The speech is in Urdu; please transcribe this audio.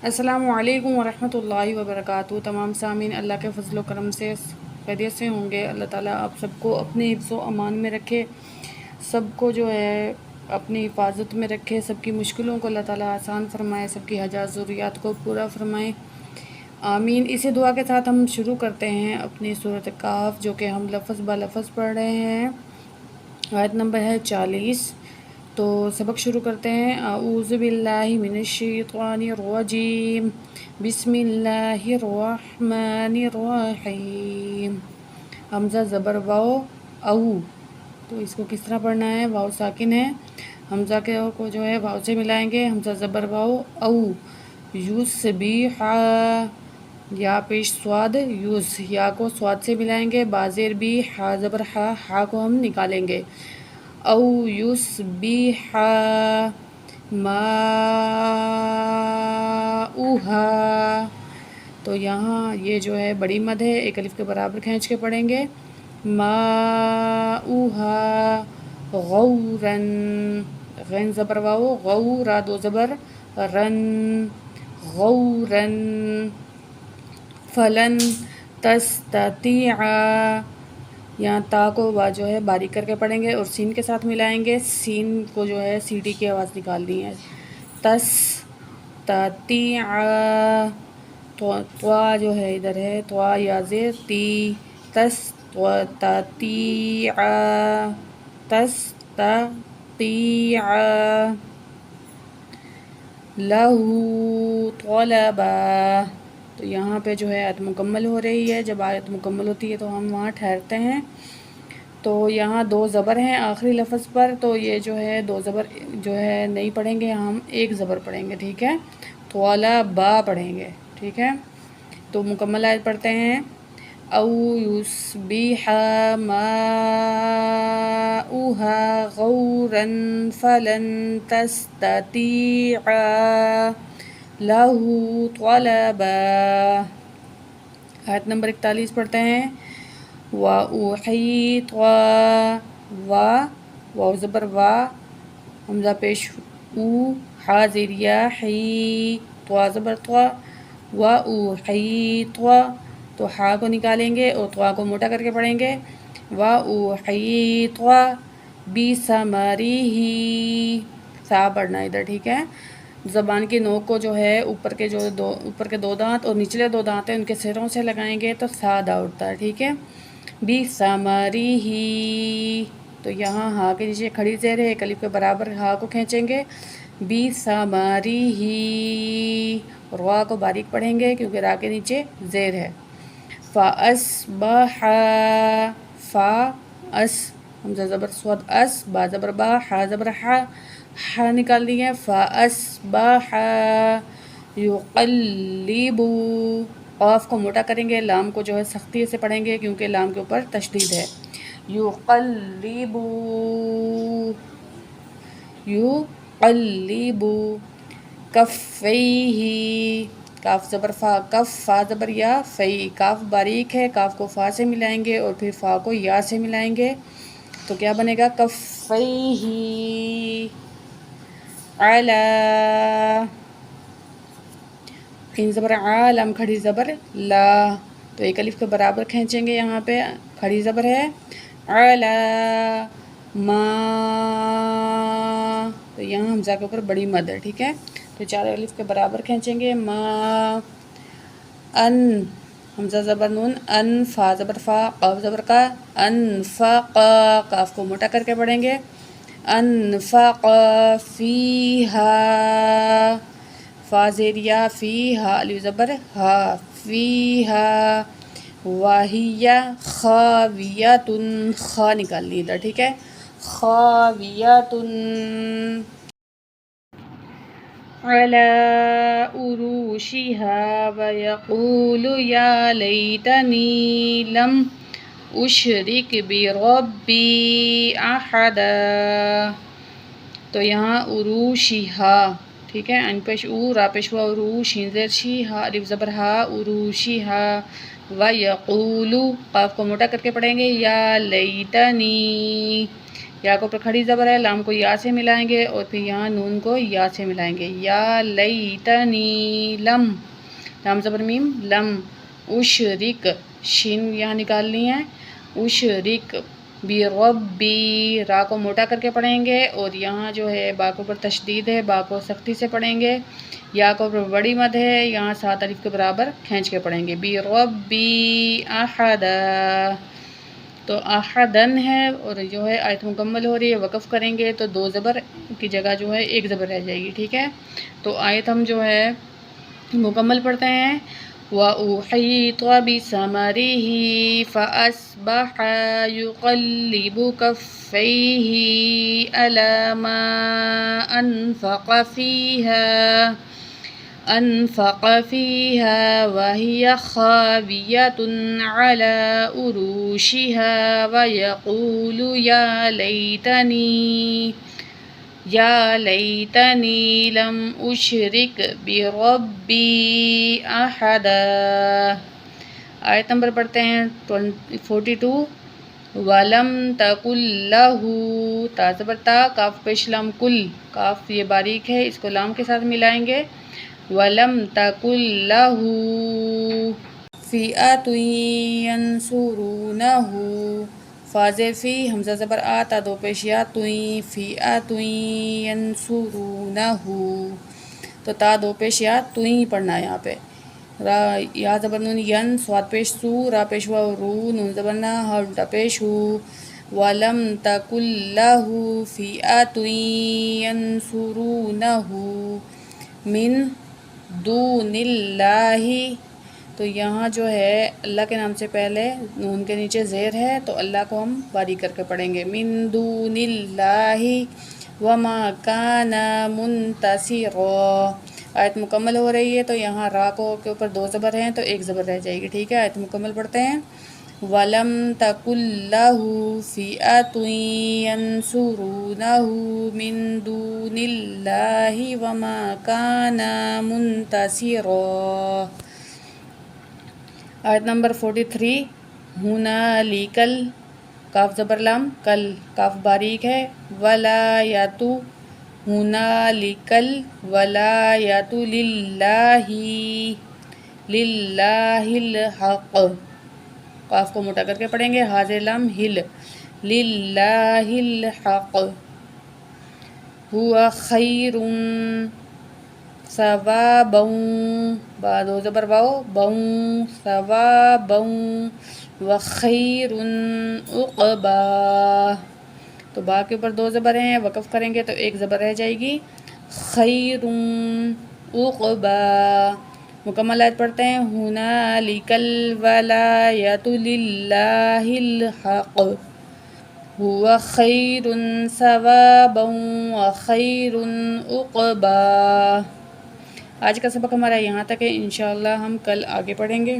السلام علیکم ورحمۃ اللہ وبرکاتہ۔ تمام سامعین اللہ کے فضل و کرم سے خیریت سے ہوں گے۔ اللہ تعالیٰ آپ سب کو اپنے حفظ و امان میں رکھے، سب کو جو ہے اپنی حفاظت میں رکھے، سب کی مشکلوں کو اللہ تعالیٰ آسان فرمائے، سب کی حاجات ضروریات کو پورا فرمائے، آمین۔ اسی دعا کے ساتھ ہم شروع کرتے ہیں اپنی سورۃ کاف، جو کہ ہم لفظ با لفظ پڑھ رہے ہیں۔ آیت نمبر ہے 40۔ تو سبق شروع کرتے ہیں۔ اعوذ باللہ من الشیطان الرجیم، بسم اللہ الرحمن الرحیم۔ حمزہ زبر واو او، تو اس کو کس طرح پڑھنا ہے؟ واو ساکن ہے، حمزہ کے کو جو ہے واو سے ملائیں گے، حمزہ زبر واو او، یسبح، یا پیش سواد یوز، یا کو سواد سے ملائیں گے، بازیر بھی، ہا زبر ہا کو ہم نکالیں گے، او یسبح ماؤہا۔ تو یہاں یہ جو ہے بڑی مد ہے، ایک الف کے برابر کھینچ کے پڑھیں گے، ماؤہا غورن، غین زبر واو غو، را دو زبر رن، غورن، فلن تستطیع، یہاں تا کو جو ہے باریک کر کے پڑھیں گے اور سین کے ساتھ ملائیں گے، سین کو جو ہے سی ٹی کی آواز نکالنی ہے، تستطیع، طوا جو ہے ادھر ہے طوا یا زیر تی، تستطیع، تستطیع، لہو طلبا۔ تو یہاں پہ جو ہے آیت مکمل ہو رہی ہے، جب آیت مکمل ہوتی ہے تو ہم وہاں ٹھہرتے ہیں۔ تو یہاں دو زبر ہیں آخری لفظ پر، تو یہ جو ہے دو زبر جو ہے نہیں پڑھیں گے، ہم ایک زبر پڑھیں گے، ٹھیک ہے؟ طلبا پڑھیں گے، ٹھیک ہے؟ تو مکمل آیت پڑھتے ہیں۔ او یصبح ماؤہا غورا فلن تستطیع لہ طلبا۔ آیت نمبر 41 پڑھتے ہیں۔ وَأُحِيطَ، واو زبر وا، حمزہ پیش او، ہا زیر یا حی، طوا زبر طوا، وَأُحِيطَ، تو ہا کو نکالیں گے اور طوا کو موٹا کر کے پڑھیں گے، وَأُحِيطَ بِثَمَرِهِ، سا پڑھنا ادھر، ٹھیک ہے؟ زبان کی نوک کو جو ہے اوپر کے دو دانت اور نچلے دو دانت ہیں ان کے سروں سے لگائیں گے تو سادہ اٹھتا ہے، ٹھیک ہے؟ بِثَمَرِهِ، تو یہاں ہا کے نیچے کھڑی زیر ہے، ایک الف کے برابر ہا کو کھینچیں گے، بِثَمَرِهِ، روا کو باریک پڑھیں گے کیونکہ را کے نیچے زیر ہے، فَأَصْبَحَ، فا اس، حمزہ زبر سواد اس، با زبر با، ہا زبر ہا، ہا نکال دی ہے، فَأَصْبَحَ يُقَلِّبُ، قاف کو موٹا کریں گے، لام کو جو ہے سختی سے پڑھیں گے کیونکہ لام کے اوپر تشدید ہے، يُقَلِّبُ، يُقَلِّبُ کفیہ، کاف زبر فا، کف، فا زبر یا، فی، کاف باریک ہے، کاف کو فا سے ملائیں گے اور پھر فا کو یا سے ملائیں گے، تو کیا بنے گا؟ کفیہ علی، ان زبر آ، لام کھڑی زبر لا، تو ایک الف کے برابر کھینچیں گے، یہاں پہ کھڑی زبر ہے، علی ما، تو یہاں حمزہ کے اوپر بڑی مد ہے، ٹھیک ہے؟ تو چار الف کے برابر کھینچیں گے، ما، ان، حمزہ زبر نون، ان، فا زبر فا، قاف زبر کا، انفق، کاف کو موٹا کر کے پڑھیں گے، انفق فیہا، فا زیر یا، فیہا، الف زبر ہا، فیہا، وَهِيَ خَاوِيَةٌ، خا نکالنی ادھر، ٹھیک ہے؟ خَاوِيَةٌ عَلَىٰ عُرُوشِهَا وَيَقُولُ يَا لَيْتَنِي لَمْ أُشْرِكْ بِرَبِّي أَحَدًا، تو یہاں عروشِہا، ٹھیک ہے؟ ان پیش او، را پیش ہوا عروش، شین زیر شی، ہا الف زبر ہا، عروشِہا، وَيَقُولُ، قاف کو موٹا کر کے پڑھیں گے، یا لیتنی، یا کے اوپر کھڑی زبر ہے، لام کو یا سے ملائیں گے اور پھر یہاں نون کو یا سے ملائیں گے، یا لیتنی لم، لام زبر میم لم، اشرک، شین یہاں نکالنی ہے، اشرک بربی، را کو موٹا کر کے پڑھیں گے اور یہاں جو ہے با کے اوپر تشدید ہے، با کو سختی سے پڑھیں گے، یا کے اوپر بڑی مد ہے، یہاں 7 الف کے برابر کھینچ کے پڑھیں گے، بربی احد، تو احدن ہے اور جو ہے آیت مکمل ہو رہی ہے، وقف کریں گے تو 2 زبر کی جگہ جو ہے 1 زبر رہ جائے گی، ٹھیک ہے۔ تو آیت ہم جو ہے مکمل پڑھتے ہیں، وَأُحِيطَ بِثَمَرِهِ فَأَصْبَحَ يُقَلِّبُ كَفَّيْهِ عَلَى مَا أَنفَقَ فِيهَا وَهِيَ خَاوِيَةٌ عَلَى عُرُوشِهَا وَيَقُولُ يَا لَيْتَنِي لَمْ أُشْرِكْ بِرَبِّي أَحَدًا۔ آیت نمبر پڑھتے ہیں 42، وَلَمْ تَقُلْ لَهُ، تا زبر تا، کاف پیش لام کل، کاف یہ باریک ہے، اس کو لام کے ساتھ ملائیں گے، وَلَمْ تَقُلْ لَهُ فِئَةٌ يَنْصُرُونَهُ، فاز فی، حمزہ زبر آ، تا 2 پیش یا، توئیں، فِئَةٌ يَنْصُرُونَهُ، تو تا 2 پیش یا توئیں پڑھنا ہے یہاں پہ، را یا زبر نون ین، سواد پیش سو، را پیش وا رو، نون زبر نا، ہا الٹا پیش ہو، وَلَمْ تَقُلْ لَهُ فِئَةٌ يَنْصُرُونَهُ مِن دُونِ اللَّهِ، تو یہاں جو ہے اللہ کے نام سے پہلے نون کے نیچے زیر ہے، تو اللہ کو ہم باریک کر کے پڑھیں گے، من دون اللہ وما کان منتصرا۔ آیت مکمل ہو رہی ہے تو یہاں را کو کے اوپر 2 زبر ہیں تو 1 زبر رہ جائے گی، ٹھیک ہے۔ آیت مکمل پڑھتے ہیں، وَلَمْ تَقُلْ لَهُ فِئَةٌ يَنْصُرُونَهُ مِن دُونِ اللَّهِ وَمَا كَانَ مُنتَصِرًا۔ آیت نمبر 43، ہُنَالِکَ، کاف زبر لام کل، کاف باریک ہے، وَلَایَتُ، ہُنَالِکَ الْوَلَایَتُ لِلَّهِ الْحَقُّ، کاف کو موٹا کر کے پڑھیں گے، حاضر لام ہل، لِلَّهِ الْحَقُّ، هُوَ خَيْرٌ ثوابًا، با 2 زبر باؤ، بَؤں، ثوابًا، وَخَيْرٌ عُقْبًا، تو با کے اوپر 2 زبر ہیں، وقف کریں گے تو 1 زبر رہ جائے گی، خَيْرٌ عُقْبًا۔ مکمل آیت پڑھتے ہیں، هُنَالِکَ الْوَلَایَتُ لِلَّهِ الْحَقُّ، هُوَ خَيْرٌ ثوابًا وَخَيْرٌ عُقْبًا۔ آج کا سبق ہمارا یہاں تک ہے، انشاءاللہ ہم کل آگے پڑھیں گے۔